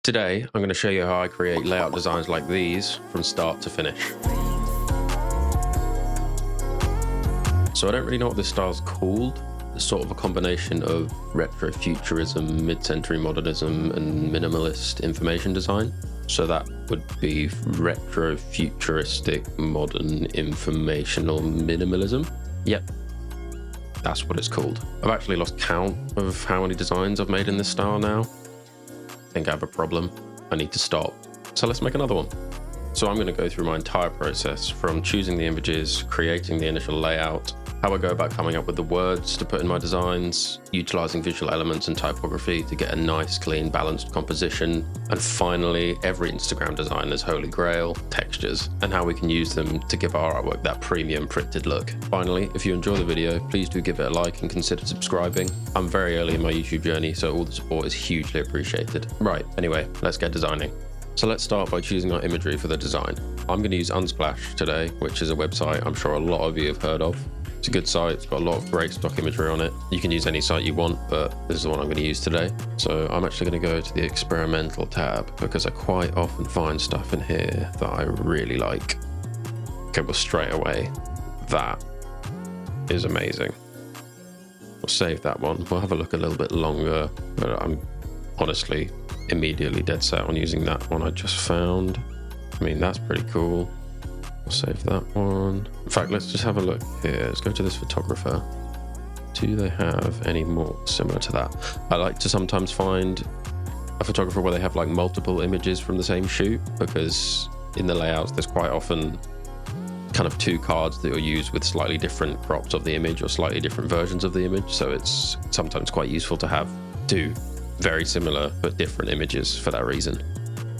Today, I'm going to show you how I create layout designs like these from start to finish. So I don't really know what this style's called. It's sort of a combination of retrofuturism, mid-century modernism, and minimalist information design. So that would be retrofuturistic, modern, informational minimalism. Yep, that's what it's called. I've actually lost count of how many designs I've made in this style now. I think I have a problem. I need to stop. So let's make another one. So I'm going to go through my entire process from choosing the images, creating the initial layout, how I go about coming up with the words to put in my designs, utilizing visual elements and typography to get a nice, clean, balanced composition, and finally, every Instagram designer's holy grail, textures, and how we can use them to give our artwork that premium printed look. Finally, if you enjoy the video, please do give it a like and consider subscribing. I'm very early in my YouTube journey, so all the support is hugely appreciated. Right, anyway, let's get designing. So let's start by choosing our imagery for the design. I'm going to use Unsplash today, which is a website I'm sure a lot of you have heard of. It's a good site, it's got a lot of great stock imagery on it. You can use any site you want, but this is the one I'm going to use today. So I'm actually going to go to the experimental tab because I quite often find stuff in here that I really like. Okay, well straight away, that is amazing. We'll save that one. We'll have a look a little bit longer, but I'm honestly immediately dead set on using that one I just found. I mean, that's pretty cool. We'll save that one. In fact, let's just have a look here. Let's go to this photographer. Do they have any more similar to that? I like to sometimes find a photographer where they have like multiple images from the same shoot, because in the layouts there's quite often kind of two cards that you'll use with slightly different crops of the image or slightly different versions of the image. So it's sometimes quite useful to have two very similar but different images for that reason.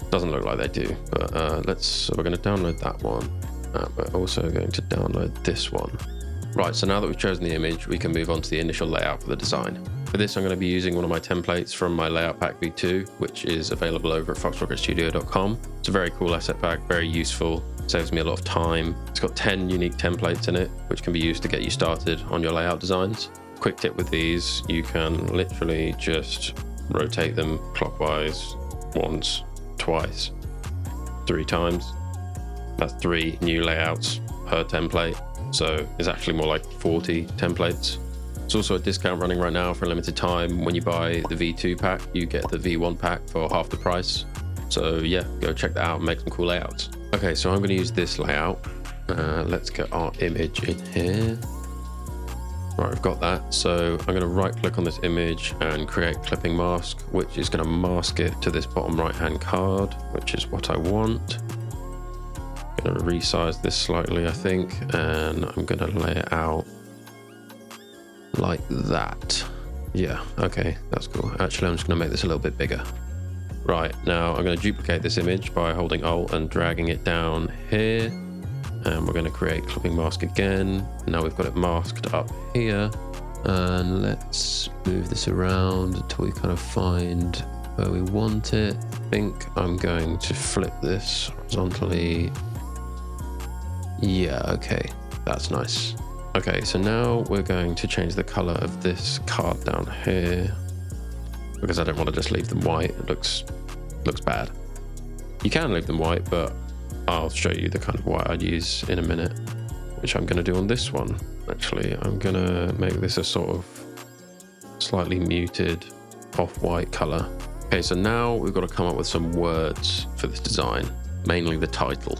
Doesn't look like they do, but so we're going to download that one. We're also going to download this one. Right, so now that we've chosen the image, we can move on to the initial layout for the design. For this, I'm going to be using one of my templates from my layout pack v2, which is available over at foxrocketstudio.com. It's a very cool asset pack, very useful, saves me a lot of time. It's got 10 unique templates in it, which can be used to get you started on your layout designs. Quick tip with these, you can literally just rotate them clockwise once, twice, 3 times. That's 3 new layouts per template. So it's actually more like 40 templates. It's also a discount running right now for a limited time. When you buy the V2 pack, you get the V1 pack for half the price. So yeah, go check that out and make some cool layouts. Okay, so I'm going to use this layout. Let's get our image in here. Right, I've got that. So I'm going to right click on this image and create clipping mask, which is going to mask it to this bottom right hand card, which is what I want. I'm going to resize this slightly, I think, and I'm going to lay it out like that. Yeah, okay, that's cool. Actually, I'm just going to make this a little bit bigger. Right, now I'm going to duplicate this image by holding Alt and dragging it down here. And we're going to create clipping mask again. Now we've got it masked up here. And let's move this around until we kind of find where we want it. I think I'm going to flip this horizontally. Yeah, okay, that's nice. Okay, so now we're going to change the color of this card down here because I don't want to just leave them white. It looks bad. You can leave them white, but I'll show you the kind of white I'd use in a minute, which I'm going to do on this one. Actually, I'm going to make this a sort of slightly muted off-white color. Okay, so now we've got to come up with some words for this design, mainly the title.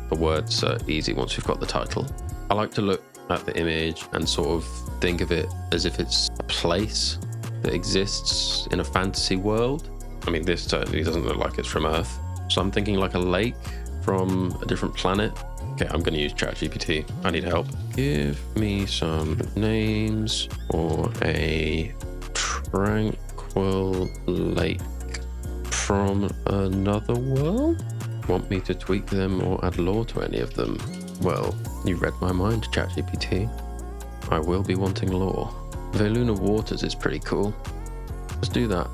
The words are easy once we've got the title. I like to look at the image and sort of think of it as if it's a place that exists in a fantasy world. I mean, this certainly doesn't look like it's from Earth. So I'm thinking like a lake from a different planet. Okay, I'm going to use ChatGPT. I need help. Give me some names for a tranquil lake from another world. Want me to tweak them or add lore to any of them? Well, you read my mind, ChatGPT. I will be wanting lore. Veluna Waters is pretty cool. Let's do that.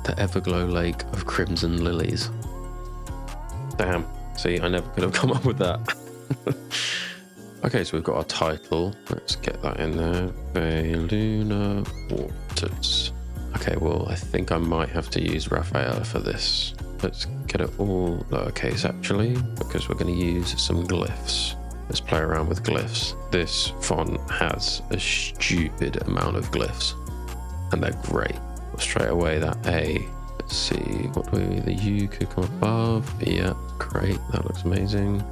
The Everglow Lake of Crimson Lilies. Damn. See, I never could have come up with that. Okay, so we've got our title. Let's get that in there. Veluna Waters. Okay, well, I think I might have to use Raphael for this. let's get it all lowercase actually, because we're going to use some glyphs. Let's play around with glyphs. This font has a stupid amount of glyphs, and they're great. Well, straight away that A. Let's see, what do we, the U could come above. Yeah, great, that looks amazing.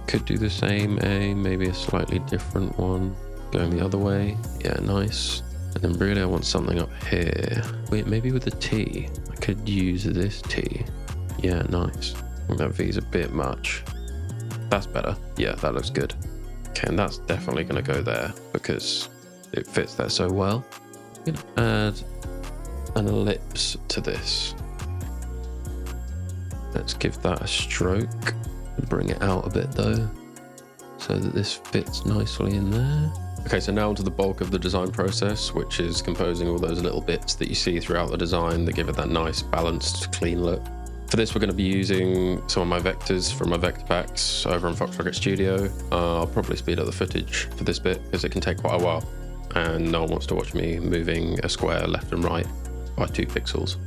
Could do the same A, maybe a slightly different one going the other way. Yeah, nice. And then really I want something up here. Wait, maybe with the T. I could use this T. Yeah, nice. I think that V's a bit much. That's better. Yeah, that looks good. Okay, and that's definitely going to go there because it fits there so well. I'm going to add an ellipse to this. Let's give that a stroke. Bring it out a bit though, so that this fits nicely in there. Okay, so now onto the bulk of the design process, which is composing all those little bits that you see throughout the design that give it that nice, balanced, clean look. For this, we're going to be using some of my vectors from my vector packs over in Foxrocket Studio. I'll probably speed up the footage for this bit because it can take quite a while, and no one wants to watch me moving a square left and right by 2 pixels.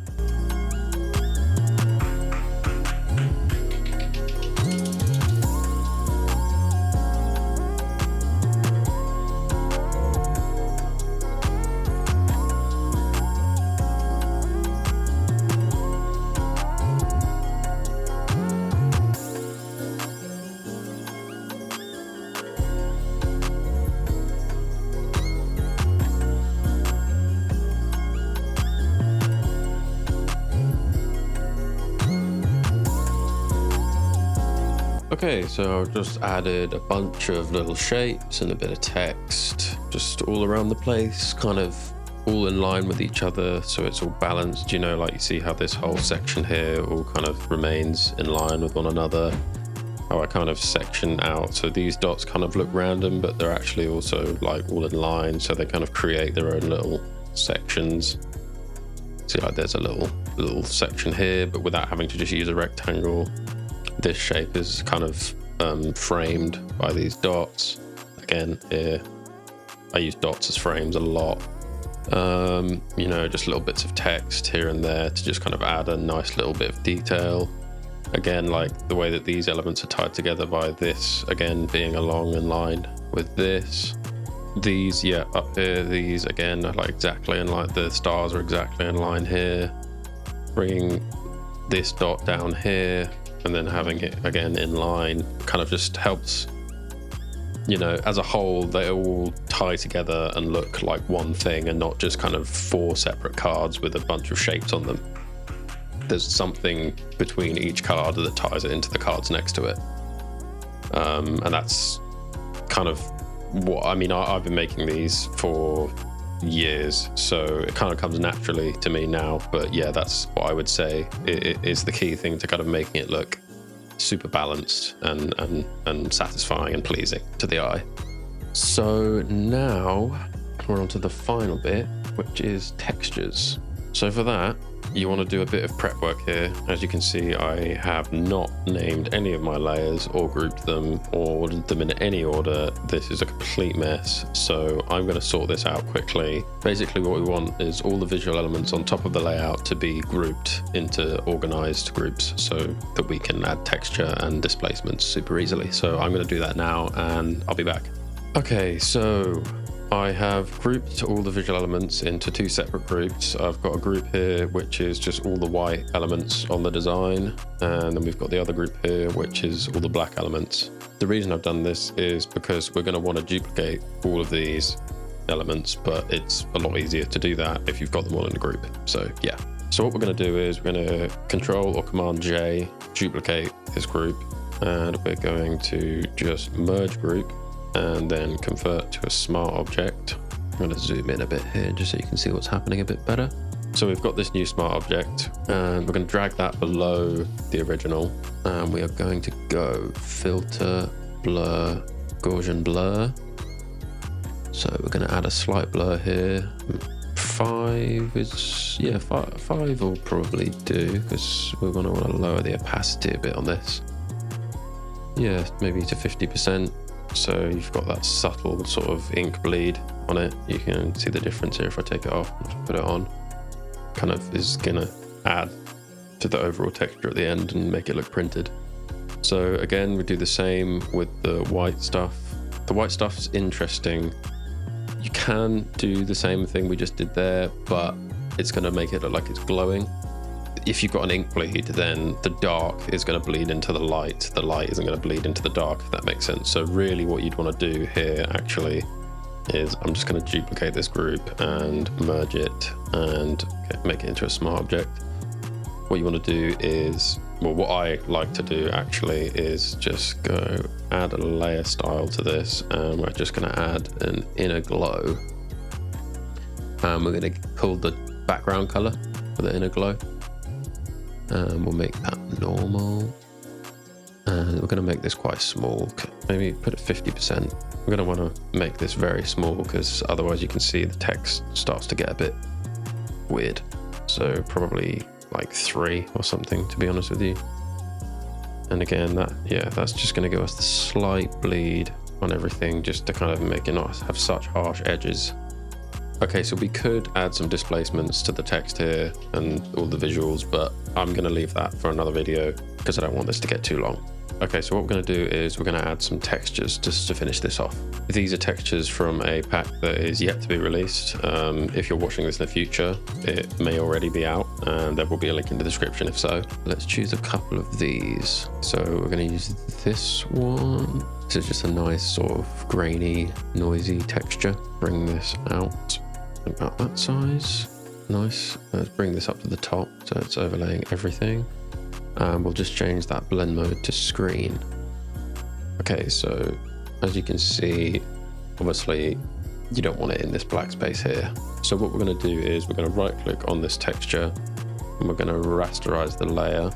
Okay, so I've just added a bunch of little shapes and a bit of text, just all around the place, kind of all in line with each other, so it's all balanced. You know, like you see how this whole section here all kind of remains in line with one another. How I kind of section out, so these dots kind of look random, but they're actually also like all in line, so they kind of create their own little sections. See, like there's a little section here, but without having to just use a rectangle. This shape is kind of framed by these dots. Again, here, I use dots as frames a lot. You know, just little bits of text here and there to just kind of add a nice little bit of detail. Again, like the way that these elements are tied together by this, again, being along in line with this. These, yeah, up here, these again are like exactly in line, the stars are exactly in line here. Bringing this dot down here, and then having it again in line kind of just helps, you know, as a whole, they all tie together and look like one thing and not just kind of 4 separate cards with a bunch of shapes on them. There's something between each card that ties it into the cards next to it. And that's kind of what, I mean, I've been making these for years, so it kind of comes naturally to me now, but yeah, that's what I would say it is the key thing to kind of making it look super balanced and satisfying and pleasing to the eye. So now we're on to the final bit, which is textures. So for that, you want to do a bit of prep work here. As you can see, I have not named any of my layers or grouped them or ordered them in any order. This is a complete mess, so I'm going to sort this out quickly. Basically what we want is all the visual elements on top of the layout to be grouped into organized groups so that we can add texture and displacements super easily. So I'm going to do that now and I'll be back. Okay, so I have grouped all the visual elements into 2 separate groups. I've got a group here which is just all the white elements on the design, and then we've got the other group here which is all the black elements. The reason I've done this is because we're going to want to duplicate all of these elements, but it's a lot easier to do that if you've got them all in a group. So yeah. So what we're going to do is we're going to Control or Command J, duplicate this group, and we're going to just merge group and then convert to a smart object. I'm going to zoom in a bit here just so you can see what's happening a bit better. So we've got this new smart object and we're going to drag that below the original, and we are going to go filter, blur, Gaussian blur. So we're going to add a slight blur here. 5 is, yeah, 5 will probably do because we're going to want to lower the opacity a bit on this. Yeah, maybe to 50%. So you've got that subtle sort of ink bleed on it. You can see the difference here if I take it off and put it on. Kind of is gonna add to the overall texture at the end and make it look printed. So again, we do the same with the white stuff. The white stuff's interesting. You can do the same thing we just did there, but it's going to make it look like it's glowing. If you've got an ink bleed, then the dark is going to bleed into the light. The light isn't going to bleed into the dark, if that makes sense. So really what you'd want to do here actually is I'm just going to duplicate this group and merge it and make it into a smart object. What you want to do is, well, what I like to do actually is just go add a layer style to this, and we're just going to add an inner glow. And we're going to pull the background color for the inner glow. And we'll make that normal. And we're going to make this quite small. Maybe put it 50%. We're going to want to make this very small because otherwise you can see the text starts to get a bit weird. So probably like 3 or something, to be honest with you. And again, that's just going to give us the slight bleed on everything, just to kind of make it not have such harsh edges. Okay, so we could add some displacements to the text here and all the visuals, but I'm going to leave that for another video because I don't want this to get too long. Okay, so what we're going to do is we're going to add some textures just to finish this off. These are textures from a pack that is yet to be released. If you're watching this in the future, it may already be out, and there will be a link in the description if so. Let's choose a couple of these. So we're going to use this one. This is just a nice sort of grainy, noisy texture. Bring this out about that size. Nice. Let's bring this up to the top so it's overlaying everything. And we'll just change that blend mode to screen. Okay, so as you can see, obviously you don't want it in this black space here. So what we're going to do is we're going to right click on this texture and we're going to rasterize the layer.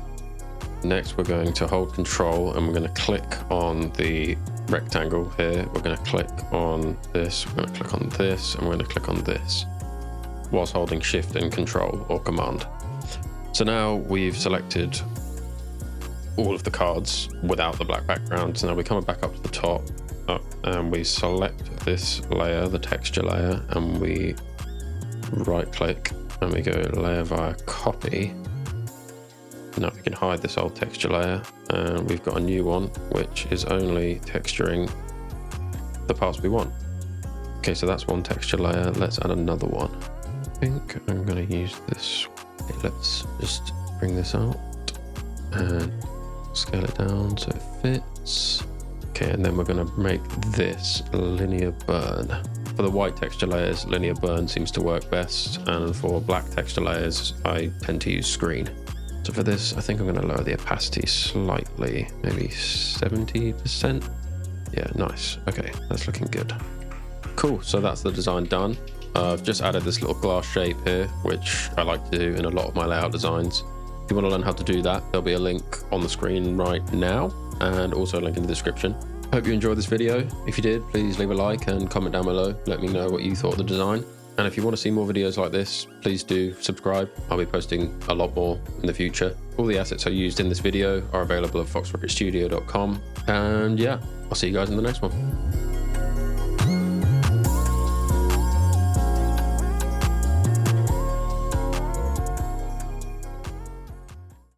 Next, we're going to hold Control and we're going to click on the rectangle here. We're going to click on this, we're going to click on this, and we're going to click on this whilst holding Shift and Control or Command. So now we've selected all of the cards without the black background. So now we come back up to the top, and we select this layer, the texture layer, and we right click and we go layer via copy. Now we can hide this old texture layer, and we've got a new one which is only texturing the parts we want. Okay, so that's one texture layer. Let's add another one. I think I'm going to use this. Okay, let's just bring this out and scale it down so it fits. Okay, and then we're going to make this linear burn. For the white texture layers, linear burn seems to work best, and for black texture layers, I tend to use screen. So for this, I think I'm going to lower the opacity slightly, maybe 70%. Yeah, nice. Okay, that's looking good. Cool, so that's the design done. I've just added this little glass shape here, which I like to do in a lot of my layout designs. If you want to learn how to do that, there'll be a link on the screen right now, and also a link in the description. Hope you enjoyed this video. If you did, please leave a like and comment down below. Let me know what you thought of the design. And if you want to see more videos like this, please do subscribe. I'll be posting a lot more in the future. All the assets I used in this video are available at foxrocketstudio.com. And yeah, I'll see you guys in the next one.